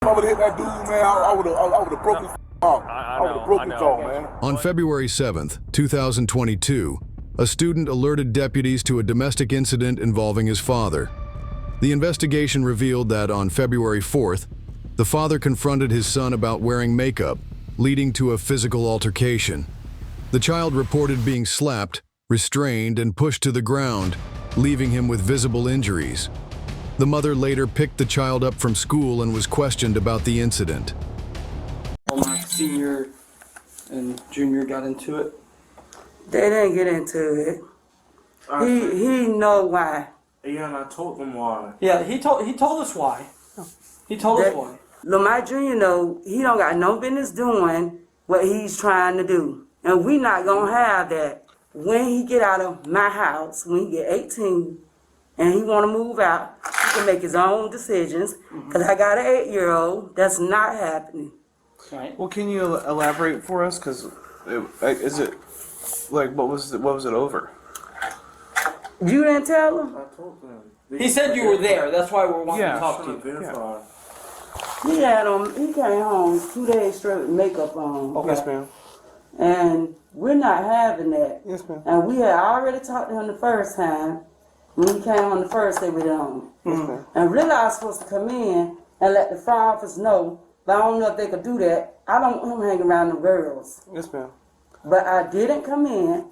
I would have hit that dude, man, I would have broken his off. I would have broken his jaw, man. On February 7th, 2022, a student alerted deputies to a domestic incident involving his father. The investigation revealed that on February 4th, the father confronted his son about wearing makeup, leading to a physical altercation. The child reported being slapped, restrained, and pushed to the ground, leaving him with visible injuries. The mother later picked the child up from school and was questioned about the incident. My senior and junior got into it. They didn't get into it. He know why. Yeah, and I told them why. Yeah, he told us why. He told us why. Lamar Jr. know he don't got no business doing what he's trying to do. And we not gonna have that. When he get out of my house, when he get 18, and he wanna move out, he can make his own decisions. Cause I got an 8-year-old, that's not happening. Right. Well, can you elaborate for us? Cause is it like what was it over? You didn't tell him? I told them. He said you were there. That's why we're wanting to talk to you. Verify. He came home 2 days straight with makeup on. Okay. Yes, ma'am. And we're not having that. Yes, ma'am. And we had already talked to him the first time when he came on the first day with it on. Yes, ma'am. And really I was supposed to come in and let the fire office know, but I don't know if they could do that. I don't want him hanging around the girls. Yes, ma'am. But I didn't come in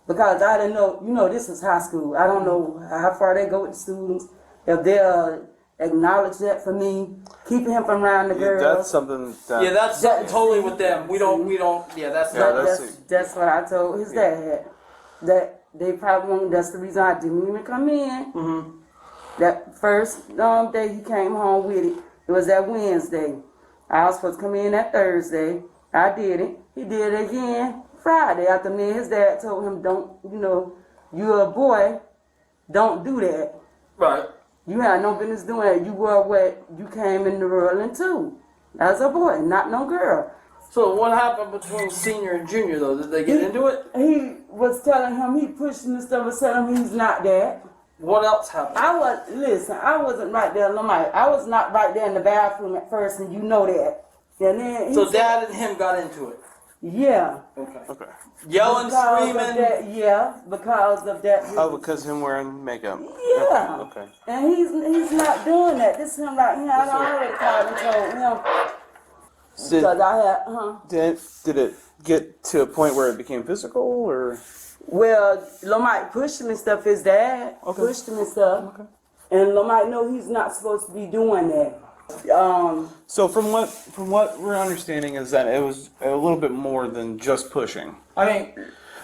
because I didn't know, this is high school. I don't know how far they go with the students. If they'll acknowledge that for me, keeping him from around the girls. That's something that... Yeah, that's totally with them. We don't, yeah, That's what I told his dad. That they probably won't, that's the reason I didn't even come in. Mm-hmm. That first day he came home with it, it was that Wednesday. I was supposed to come in that Thursday. I did it. He did it again Friday after me and his dad told him, don't, you're a boy, don't do that. Right. You had no business doing that. You were what you came in the world into. As a boy, not no girl. So what happened between senior and junior though? Did they get into it? He was telling him, he pushed him and stuff and telling him he's not that. What else happened? I wasn't right there. I was not right there in the bathroom at first, and you know that. And then So dad and him got into it. Yeah. Okay. Yelling, Because screaming. of that, yeah, because of that. Oh, because him wearing makeup. Yeah. Okay. And he's not doing that. This is him right here. I already called and told him. Because I had, Did it get to a point where it became physical, or? Well, Lamite pushed him and stuff. His dad pushed him and stuff. Okay. And Lamite know he's not supposed to be doing that. So from what we're understanding is that it was a little bit more than just pushing. I mean,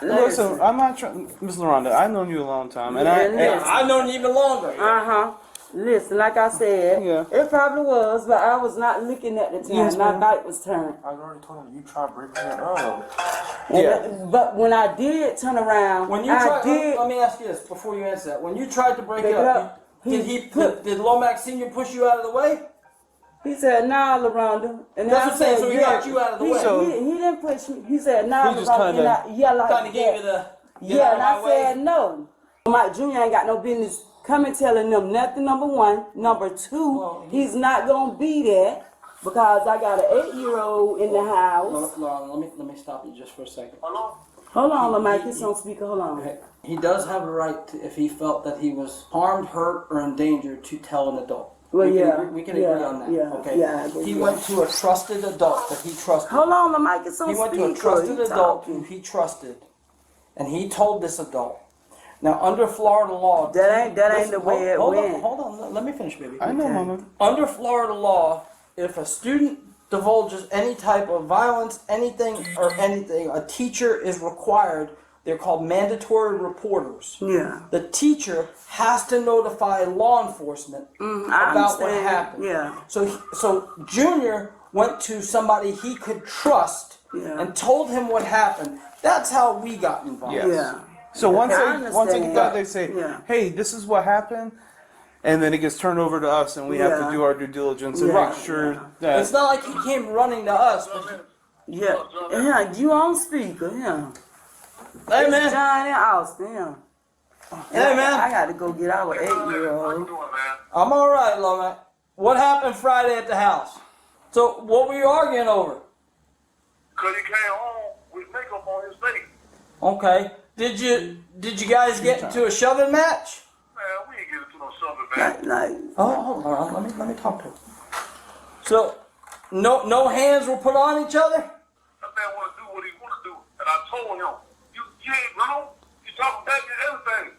Listen, I'm not trying, Ms. LaRonda, I've known you a long time, and I've known you even longer. Listen, like I said, it probably was, but I was not looking at the time. Yes, my ma'am. back was turned. I already told him you tried breaking it up. But when I did turn around, When you I tried, did. let me ask you this before you answer that. When you tried to break Pick it it up, up. did Lomax Senior push you out of the way? He said, "Nah, LaRonda." And That's I what I'm saying. said, So he got you out of the way. He didn't push me. He said, "Nah, He just LaRonda." kinda- Like Kind of gave you that. the Yeah, and I my way. said no. Mike Jr. ain't got no business coming telling them nothing. Number one. Number two, he's not gonna be there because I got an 8-year-old in the house. Lauren, let me stop you just for a second. Hold on, Mike. It's on speaker. Hold on. Okay. He does have a right to, if he felt that he was harmed, hurt, or endangered, to tell an adult. Well, we yeah, can agree on that. yeah, okay. yeah, I agree, He yeah. went to a trusted adult that he trusted. Hold on, Mike. It's on He went speaker. to a trusted He adult talking. who he trusted, and he told this adult. Now, under Florida law, That ain't the way it went. Hold on, let me finish, baby. I know, Mama. Under Florida law, if a student divulges any type of violence, anything, a teacher is required. They're called mandatory reporters. Yeah. The teacher has to notify law enforcement I about what understand. happened. Yeah. So Junior went to somebody he could trust Yeah. and told him what happened. That's how we got involved. Yes. Yeah. So once I they get that, understand. they say, Yeah. "Hey, this is what happened," and then it gets turned over to us, and we have to Yeah. do our due diligence and Yeah. make sure that. It's not like he came running to us. But Yeah, you on speaker, yeah. hey, It's man. John and Austin, yeah. Hey, man. I got to go get our 8-year-old. I'm all right, Lomax. What happened Friday at the house? So what were you arguing over? Because he came home with makeup on his face. Okay. Did you guys get into a shoving match? Man, we ain't get into no something, man. Oh, hold on. Let me talk to him. So, no hands were put on each other? That man want to do what he want to do. And I told him, you ain't grown. You talking back and everything.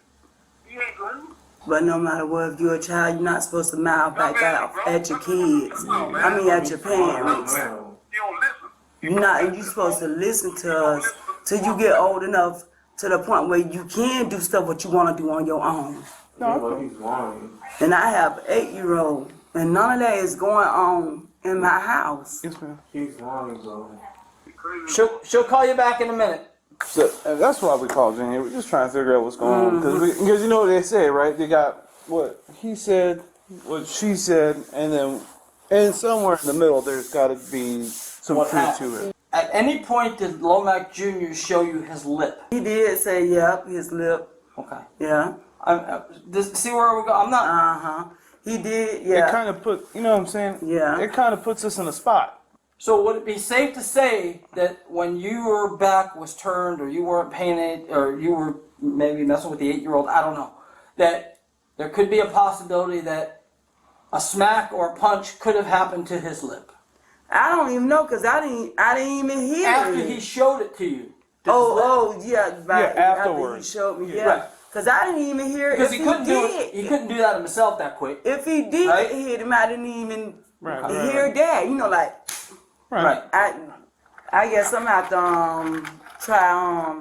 You ain't grown. But no matter what, if you're a child, you're not supposed to mouth back out at your kids. I mean, at your parents. You don't listen. You're supposed to listen to us till you get old enough to the point where you can do stuff what you want to do on your own. He's lying. And I have an 8-year-old, and none of that is going on in my house. Yes, ma'am. He's lying, bro. She'll call you back in a minute. So that's why we called in here. We're just trying to figure out what's going on. Because you know what they say, right? They got what he said, what she said, and somewhere in the middle there's got to be some truth to it. At any point did Lomax Jr. show you his lip? He did say, yep, his lip. Okay. Yeah. See where we go? I'm not. Uh-huh. He did, yeah. It kind of put, you know what I'm saying? Yeah. It kind of puts us in a spot. So would it be safe to say that when your back was turned, or you weren't paying it, or you were maybe messing with the 8-year-old, I don't know, that there could be a possibility that a smack or a punch could have happened to his lip? I don't even know, because I didn't even hear After it. he showed it to you. Yeah, right. Yeah, afterwards. After he showed me, yeah. Right. Because I didn't even hear it. Because If he couldn't do it. did. He couldn't do that himself that quick. If he did Right. hit him, I didn't even Right. hear that. You know, like, Right. I guess I'm going to have to try,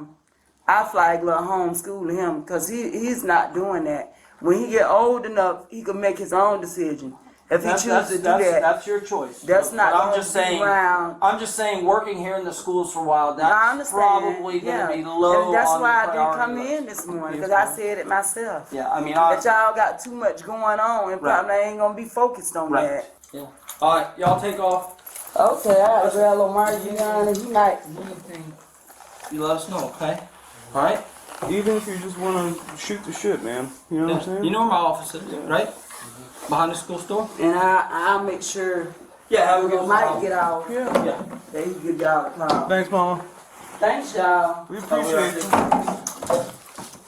I flag little homeschool him, because he's not doing that. When he get old enough, he can make his own decision. If he chooses to do that. That's your choice. That's not But I'm gonna just be saying. around. I'm just saying, working here in the schools for a while, I that's understand. probably going to be low. And that's on why the I didn't come priority in list. this morning, because I said it myself. Yeah, I mean, That y'all got too much going on, and Right. probably ain't gonna be focused on Right. that. Yeah. All right, y'all take off. Okay, I gotta grab Lamar Young, he might. You let us know, okay? All right. Even if you just want to shoot the shit, man. You know what I'm saying? You know where my office is, right? Behind the school store. And I'll make sure Yeah, have a we good might get out. Yeah. Yeah. That he give y'all a call. Thanks, Mama. Thanks, y'all. We appreciate you.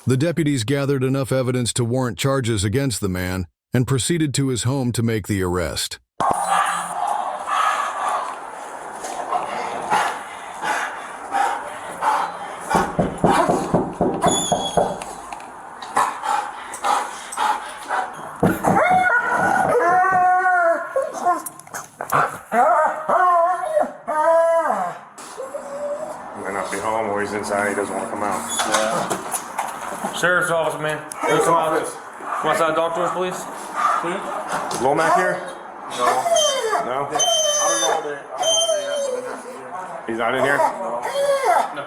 The deputies gathered enough evidence to warrant charges against the man and proceeded to his home to make the arrest. Might not be home or he's inside, he doesn't want to come out. Sheriff's office, man. Can you come out? Come outside and talk to us, please. Lomac here? No. No? I don't know where they are. He's not in here? No. No?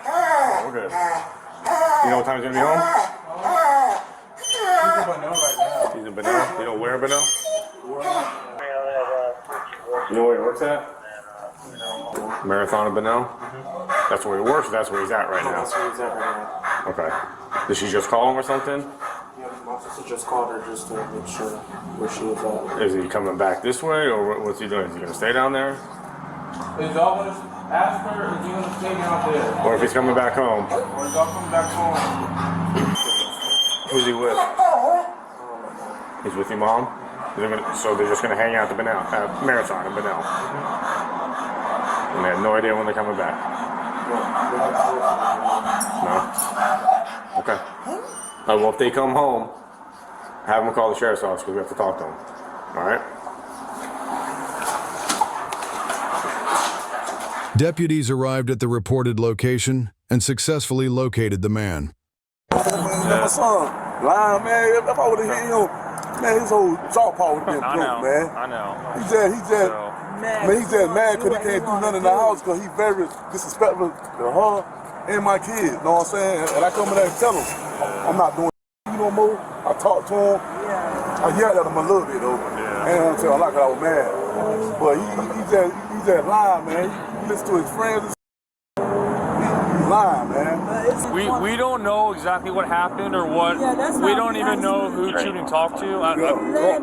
Oh, we're good. You know what time he's gonna be home? He's in Bonneau right now. He's in Bonneau? You know where in Bonneau? You know where he works at? Marathon in Bonneau? That's where he works, or that's where he's at right now? That's where he's at right now. Okay. Did she just call him or something? Yeah, my sister just called her just to make sure where she is at. Is he coming back this way, or what's he doing? Is he gonna stay down there? Is y'all gonna ask her, or is he gonna stay down there? Or if he's coming back home? Or is y'all coming back home? Who's he with? He's with your mom? So they're just gonna hang out at the Marathon in Bonneau. And they have no idea when they're coming back. No? Okay. Well, if they come home, have them call the sheriff's office because we have to talk to them. All right? Deputies arrived at the reported location and successfully located the man. My son, lying, man. If I would have hit him, man, his whole jaw paw would have been broke, man. I know. He's just mad because he can't do nothing in the house because he's very disrespectful to her and my kids, you know what I'm saying? And I come in there and tell him, I'm not doing no more. I talked to him. I yelled at him a little bit, though. And until I was mad. But he just lying, man. He listens to his friends. He's lying, man. But it's We don't know exactly what happened or what. Yeah, that's we what don't I'm even know asking. who shooting talked to.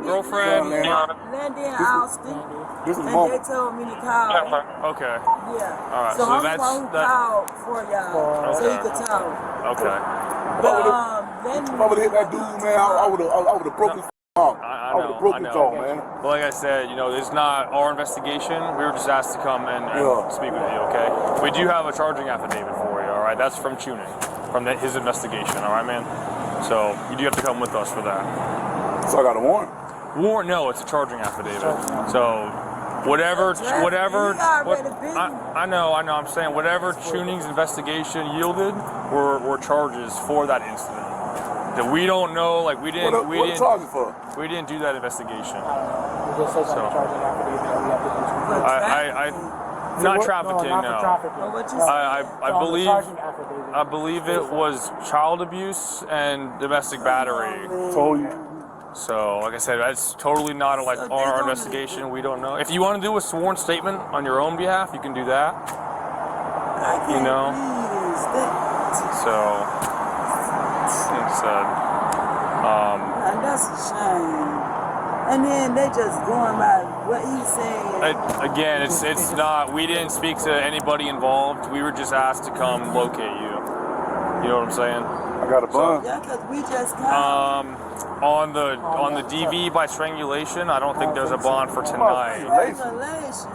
Girlfriend. Landon in Austin, This is and mom. they told me to call. Okay. Yeah. All right, So, so I'm the that's- one who that- called for y'all, so you Okay. could talk. Okay. But If I would've hit that dude, man, I would've broken his arm. I I would've know. broken his jaw, man. But like I said, you know, it's not our investigation. We were just asked to come and Yeah. speak with you. Okay. We do have a charging affidavit for you. All right. That's from tuning, from his investigation. All right, man. So you do have to come with us for that. So I got a warrant. Warrant? No, it's a charging affidavit. So whatever. I know. I'm saying whatever tuning's investigation yielded were charges for that incident. That we don't know. Like we didn't. What the charges for? We didn't do that investigation. It just says on the charging affidavit that we have to do. Not trafficking. not for No. trafficking. What you said? I So on the believe. charging affidavit. I believe it was child abuse and domestic battery. Told you. So, like I said, that's totally not like on our investigation. We don't know. If you want to do a sworn statement on your own behalf, you can do that. I can't You know? believe this. So, like I said, And that's a shame. And then they just going by what he's saying. again, it's not. We didn't speak to anybody involved. We were just asked to come locate you. You know what I'm saying? I got a bun. Yeah, because we just called. On the DV by strangulation, I don't think there's a bond for tonight. Isolation.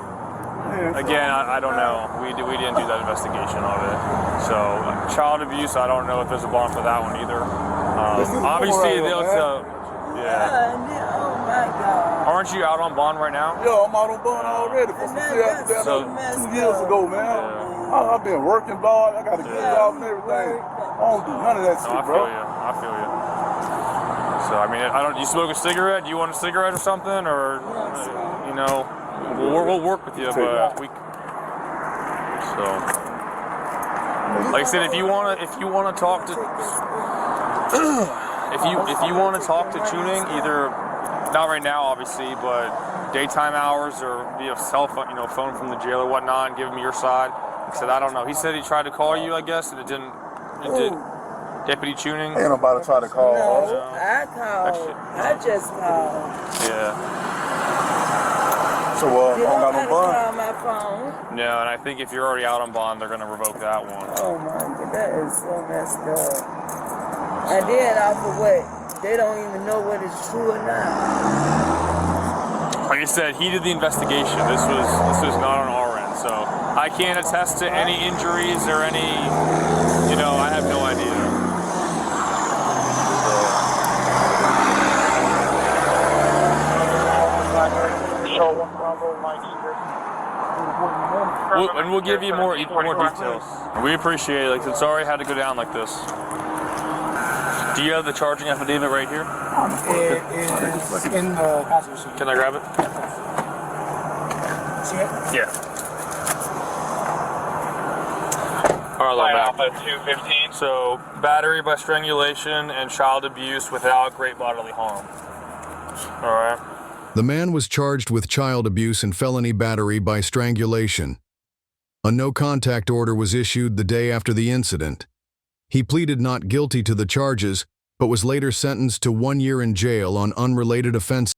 Again, I don't know. We didn't do that investigation of it. So child abuse, I don't know if there's a bond for that one either. Obviously, right, yeah. And then, oh my God. Aren't you out on bond right now? Yo, I'm out on bond already for some that's shit so 2 years ago, man. I've been working, dog. I got a good job and everything. I don't do none of that No, shit, I bro. feel you. So I mean, I don't. You smoke a cigarette? Do you want a cigarette or something? Or you know, we'll work with you, but we. So, like I said, if you wanna talk to, if you want to talk to tuning, either not right now, obviously, but daytime hours or via cell phone, phone from the jail or whatnot, and give him your side. Like I said, I don't know. He said he tried to call you, I guess, and it didn't. It did. Deputy tuning. Ain't nobody try to call. No, I called. I just called. Yeah. So, I don't got no bun. Call my phone. No, and I think if you're already out on bond, they're gonna revoke that one. Oh my God, that is so messed up. And then off of what? They don't even know whether it's true or not. Like I said, he did the investigation. This was not on our end, so I can't attest to any injuries or any. I have no idea. We'll give you more details. We appreciate it. Like, it's sorry it had to go down like this. Do you have the charging affidavit right here? It's in the passenger seat. Can I grab it? See it? Yeah. All right, Alpha 215. So, battery by strangulation and child abuse without great bodily harm. All right. The man was charged with child abuse and felony battery by strangulation. A no-contact order was issued the day after the incident. He pleaded not guilty to the charges, but was later sentenced to 1 year in jail on unrelated offenses.